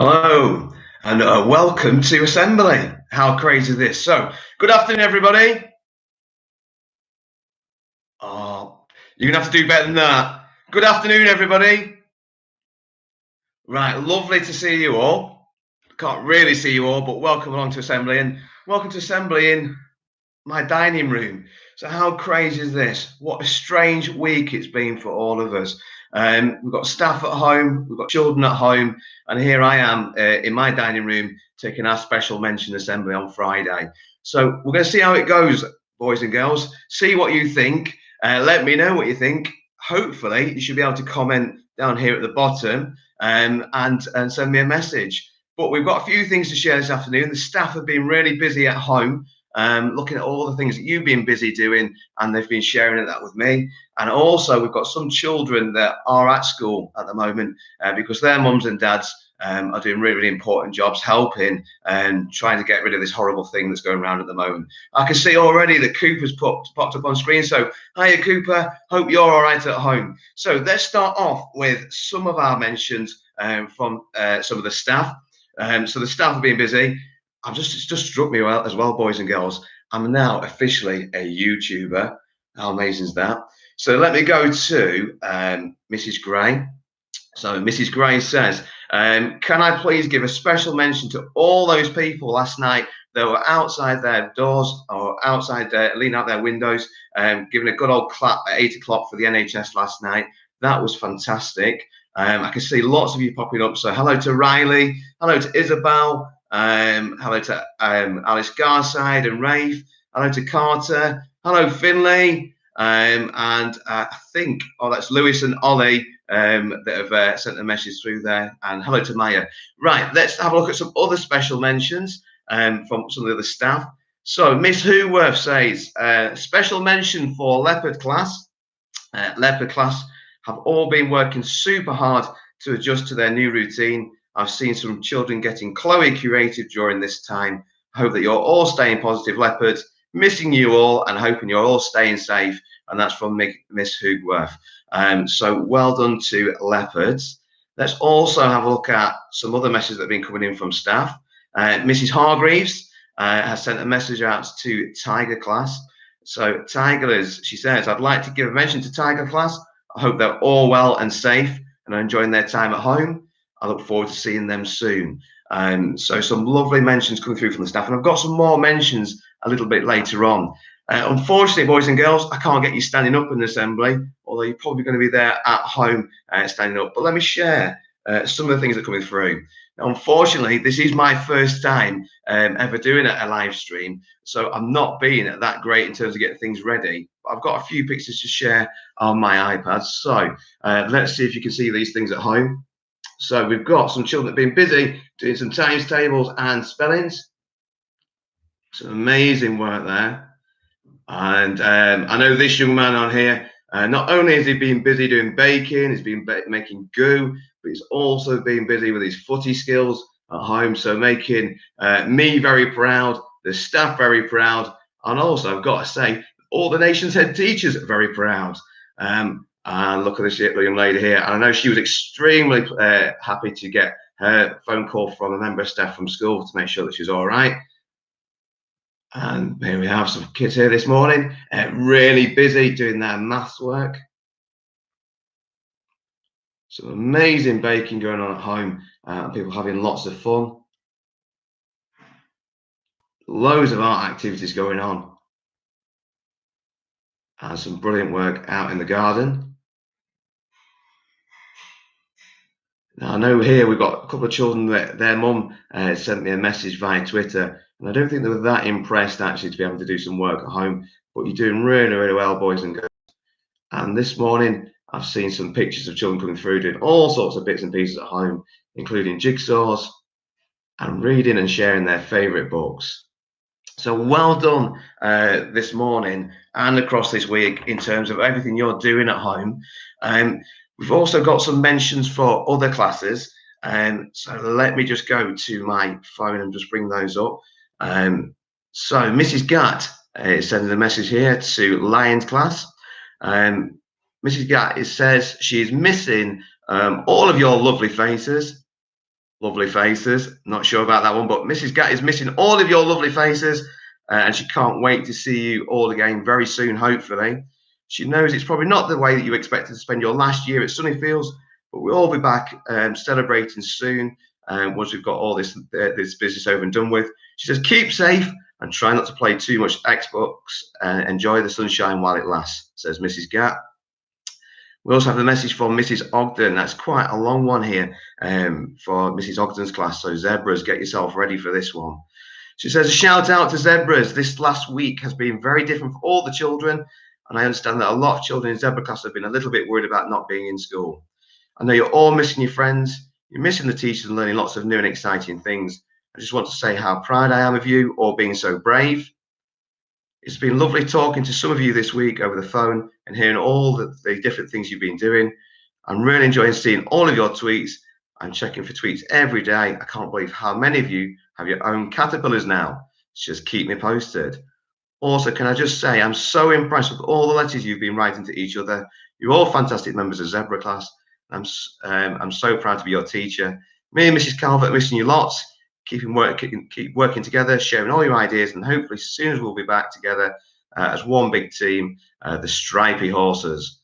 Hello and welcome to Assembly. How crazy is this? So, good afternoon, everybody. Oh, you're going to have to do better than that. Good afternoon, everybody. Right, lovely to see you all. Can't really see you all, but welcome along to Assembly and welcome to Assembly in my dining room. So, how crazy is this? What a strange week it's been for all of us. We've got staff at home, we've got children at home, and here I am in my dining room taking our special mention assembly on Friday. So we're going to see how it goes, boys and girls. See what you think. Let me know what you think. Hopefully, you should be able to comment down here at the bottom and send me a message. But we've got a few things to share this afternoon. The staff have been really busy at home, looking at all the things that you've been busy doing, and they've been sharing that with me. And also, we've got some children that are at school at the moment because their mums and dads are doing really, really important jobs, helping and trying to get rid of this horrible thing that's going around at the moment. I can see already that Cooper's popped up on screen. So, hiya, Cooper. Hope you're all right at home. So, let's start off with some of our mentions from some of the staff. So, the staff have been busy. It's just struck me as well, boys and girls. I'm now officially a YouTuber. How amazing is that? So let me go to Mrs. Gray. So Mrs. Gray says, can I please give a special mention to all those people last night that were outside their doors or outside leaning out their windows, giving a good old clap at 8 o'clock for the NHS last night. That was fantastic. I can see lots of you popping up. So hello to Riley, hello to Isabel, hello to Alice Garside and Rafe, hello to Carter, hello Finley, and I think, that's Lewis and Ollie that have sent a message through there, and hello to Maya. Right, let's have a look at some other special mentions from some of the other staff. So Miss Hooworth says, special mention for Leopard class. Leopard class have all been working super hard to adjust to their new routine. I've seen some children getting Chloe curated during this time. I hope that you're all staying positive, Leopards. Missing you all and hoping you're all staying safe. And that's from Miss Hoogworth. So well done to Leopards. Let's also have a look at some other messages that have been coming in from staff. Mrs. Hargreaves has sent a message out to Tiger class. So Tigerers, she says, I'd like to give a mention to Tiger class. I hope they're all well and safe and are enjoying their time at home. I look forward to seeing them soon. So some lovely mentions coming through from the staff, and I've got some more mentions a little bit later on. Unfortunately, boys and girls, I can't get you standing up in the assembly, although you're probably going to be there at home standing up. But let me share some of the things that are coming through. Now, unfortunately, this is my first time ever doing a live stream, so I'm not being that great in terms of getting things ready. I've got a few pictures to share on my iPad, so let's see if you can see these things at home. So we've got some children that have been busy doing some times tables and spellings. Some amazing work there. And I know this young man on here, not only has he been busy doing baking, he's been making goo, but he's also been busy with his footy skills at home. So making me very proud, the staff very proud, and also I've got to say, all the nation's head teachers are very proud. And look at this young lady here. And I know she was extremely happy to get her phone call from a member of staff from school to make sure that she's all right. And here we have some kids here this morning, really busy doing their maths work. Some amazing baking going on at home, people having lots of fun. Loads of art activities going on. And some brilliant work out in the garden. Now, I know here we've got a couple of children that their mum sent me a message via Twitter, and I don't think they were that impressed actually to be able to do some work at home, but you're doing really, really well, boys and girls. And this morning, I've seen some pictures of children coming through doing all sorts of bits and pieces at home, including jigsaws and reading and sharing their favourite books. So well done this morning and across this week in terms of everything you're doing at home. We've also got some mentions for other classes. So let me just go to my phone and just bring those up. So Mrs. Gatt is sending a message here to Lions class. Mrs. Gatt, it says she's missing all of your lovely faces. Lovely faces. Not sure about that one, but Mrs. Gatt is missing all of your lovely faces, and she can't wait to see you all again very soon, hopefully. She knows it's probably not the way that you expected to spend your last year at Sunnyfields, but we'll all be back celebrating soon once we've got all this business over and done with. She says, keep safe and try not to play too much Xbox and enjoy the sunshine while it lasts, says Mrs. Gatt. We also have a message from Mrs. Ogden. That's quite a long one here for Mrs. Ogden's class. So zebras, get yourself ready for this one. She says, a shout out to zebras. This last week has been very different for all the children. And I understand that a lot of children in zebra class have been a little bit worried about not being in school. I know you're all missing your friends. You're missing the teachers and learning lots of new and exciting things. I just want to say how proud I am of you all being so brave. It's been lovely talking to some of you this week over the phone and hearing all the different things you've been doing. I'm really enjoying seeing all of your tweets. I'm checking for tweets every day. I can't believe how many of you have your own caterpillars now. Just keep me posted. Also, can I just say, I'm so impressed with all the letters you've been writing to each other. You're all fantastic members of Zebra class. I'm so proud to be your teacher. Me and Mrs. Calvert are missing you lots. Keep working together, sharing all your ideas, and hopefully soon as we'll be back together as one big team, the Stripy Horses.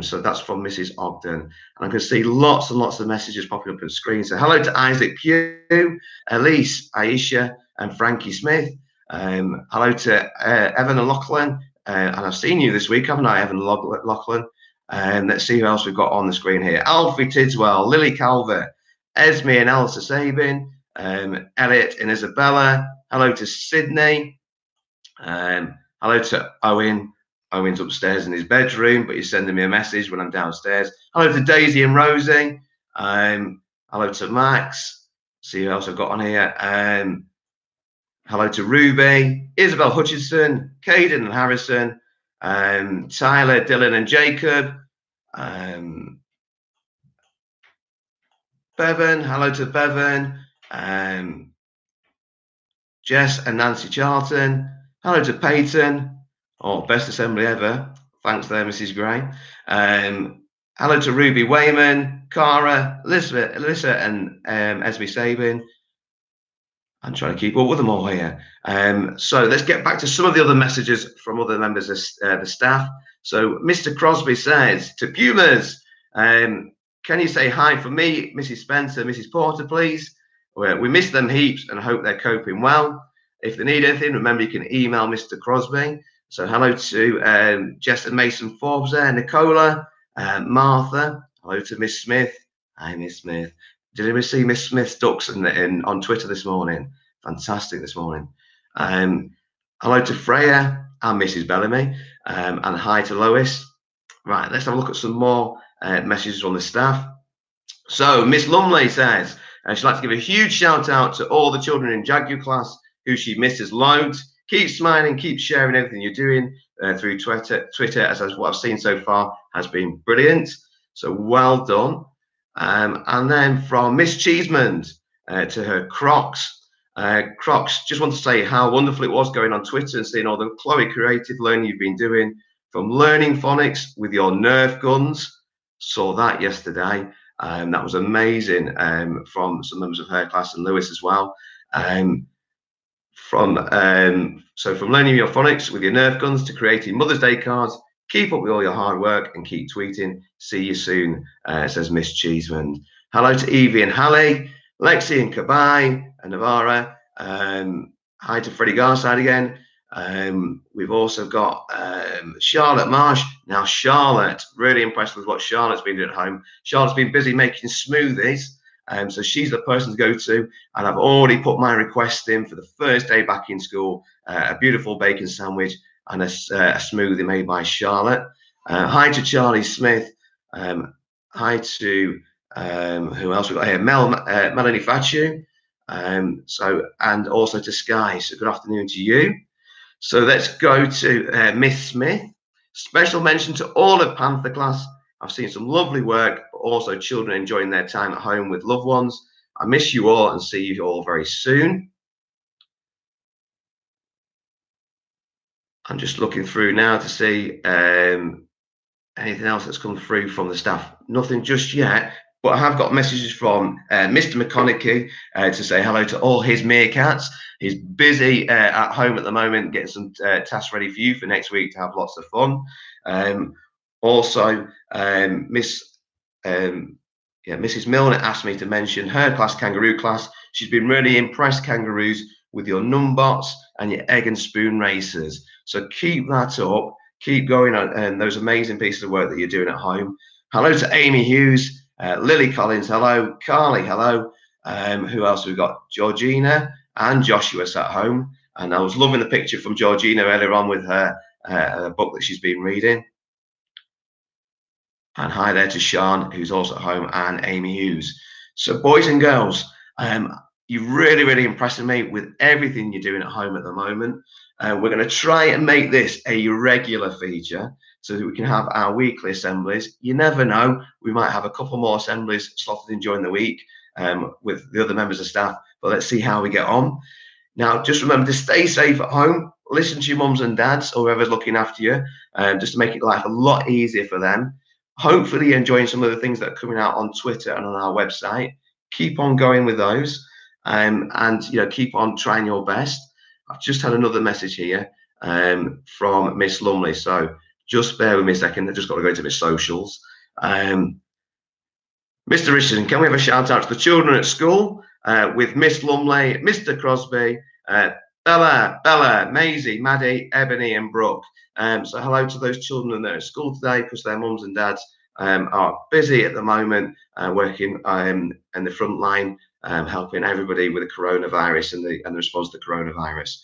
So that's from Mrs. Ogden. And I can see lots and lots of messages popping up on the screen. So hello to Isaac Pugh, Elise, Aisha, and Frankie Smith. Hello to Evan and Lachlan. And I've seen you this week, haven't I, Evan and Lachlan? Let's see who else we've got on the screen here. Alfie Tidswell, Lily Calvert, Esme and Elsa Sabin, Elliot and Isabella. Hello to Sydney. Hello to Owen. Owen's upstairs in his bedroom, but he's sending me a message when I'm downstairs. Hello to Daisy and Rosie. Hello to Max. See who else I've got on here. Hello to Ruby, Isabel Hutchinson, Caden and Harrison, Tyler, Dylan and Jacob. Bevan, hello to Bevan. Jess and Nancy Charlton. Hello to Peyton. Oh, best assembly ever. Thanks there, Mrs. Gray. Hello to Ruby Wayman, Cara, Alyssa and Esme Sabin. I'm trying to keep up with them all here. So let's get back to some of the other messages from other members of the staff. So Mr. Crosby says, to Pumas, can you say hi for me, Mrs. Spencer, Mrs. Porter, please? We miss them heaps and hope they're coping well. If they need anything, remember you can email Mr. Crosby. So hello to Jess and Mason Forbes there, Nicola, Martha. Hello to Miss Smith. Hi, Miss Smith. Did anybody see Miss Smith's ducks on Twitter this morning? Fantastic this morning. Hello to Freya and Mrs. Bellamy, and hi to Lois. Right, let's have a look at some more messages from the staff. So Miss Lumley says she'd like to give a huge shout out to all the children in Jagu class who she misses loads. Keep smiling, keep sharing everything you're doing through Twitter, as what I've seen so far has been brilliant. So well done. And then from Miss Cheesemond to her Crocs. Crocs, just want to say how wonderful it was going on Twitter and seeing all the Chloe creative learning you've been doing, from learning phonics with your Nerf guns. Saw that yesterday. That was amazing from some members of her class and Lewis as well. From learning your phonics with your Nerf guns to creating Mother's Day cards. Keep up with all your hard work and keep tweeting. See you soon, says Miss Cheeseman. Hello to Evie and Hallie, Lexi and Kabai and Navara. Hi to Freddie Garside again. We've also got Charlotte Marsh. Now, Charlotte, really impressed with what Charlotte's been doing at home. Charlotte's been busy making smoothies. So she's the person to go to. And I've already put my request in for the first day back in school. A beautiful bacon sandwich and a smoothie made by Charlotte. Hi to Charlie Smith. Hi to who else we got here? Melanie Fachu. And also to Sky. So good afternoon to you. So let's go to Miss Smith. Special mention to all of Panther class. I've seen some lovely work, but also children enjoying their time at home with loved ones. I miss you all and see you all very soon. I'm just looking through now to see anything else that's come through from the staff. Nothing just yet. But I have got messages from Mr. McConaughey to say hello to all his meerkats. He's busy at home at the moment, getting some tasks ready for you for next week to have lots of fun. Also, Mrs. Milner asked me to mention her class, kangaroo class. She's been really impressed, kangaroos, with your numbots and your egg and spoon races. So keep that up. Keep going on and those amazing pieces of work that you're doing at home. Hello to Amy Hughes. Lily Collins, hello. Carly, hello. Who else we've got? Georgina and Joshua's at home. And I was loving the picture from Georgina earlier on with her book that she's been reading. And hi there to Sean, who's also at home, and Amy Hughes. So, boys and girls, you've really impressed me with everything you're doing at home at the moment. We're going to try and make this a regular feature so that we can have our weekly assemblies. You never know, we might have a couple more assemblies slotted in during the week with the other members of staff, but let's see how we get on. Now, just remember to stay safe at home, listen to your mums and dads or whoever's looking after you, just to make it life a lot easier for them. Hopefully you're enjoying some of the things that are coming out on Twitter and on our website. Keep on going with those and keep on trying your best. I've just had another message here from Miss Lumley, so just bear with me a second. I've just got to go into my socials. Mr. Richardson, can we have a shout out to the children at school with Miss Lumley, Mr. Crosby, Bella, Maisie, Maddie, Ebony, and Brooke. So hello to those children that are at school today because their mums and dads are busy at the moment working in the front line, helping everybody with the coronavirus and the response to the coronavirus.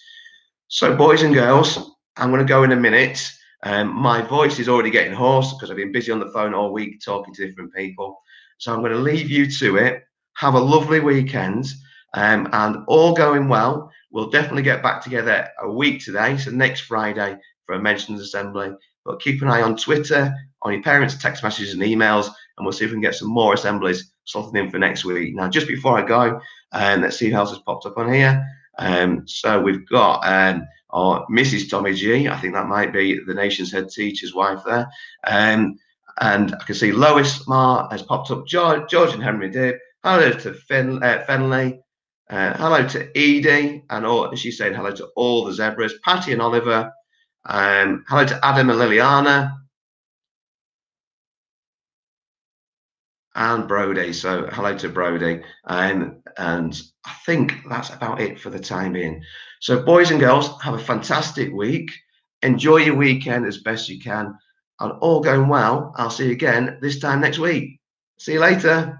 So, boys and girls, I'm going to go in a minute. My voice is already getting hoarse because I've been busy on the phone all week talking to different people. So I'm going to leave you to it. Have a lovely weekend. And all going well, we'll definitely get back together a week today, so next Friday, for a mentions assembly. But keep an eye on Twitter, on your parents' text messages and emails, and we'll see if we can get some more assemblies slotted in for next week. Now, just before I go, let's see who else has popped up on here. So we've got Mrs. Tommy G. I think that might be the nation's head teacher's wife there. And I can see Lois Marr has popped up. George and Henry Dib. Hello to Fenley. Hello to Edie, and she's saying hello to all the zebras. Patty and Oliver. Hello to Adam and Liliana. And Brody. So hello to Brody. And I think that's about it for the time being. So boys and girls, have a fantastic week. Enjoy your weekend as best you can. And all going well, I'll see you again this time next week. See you later.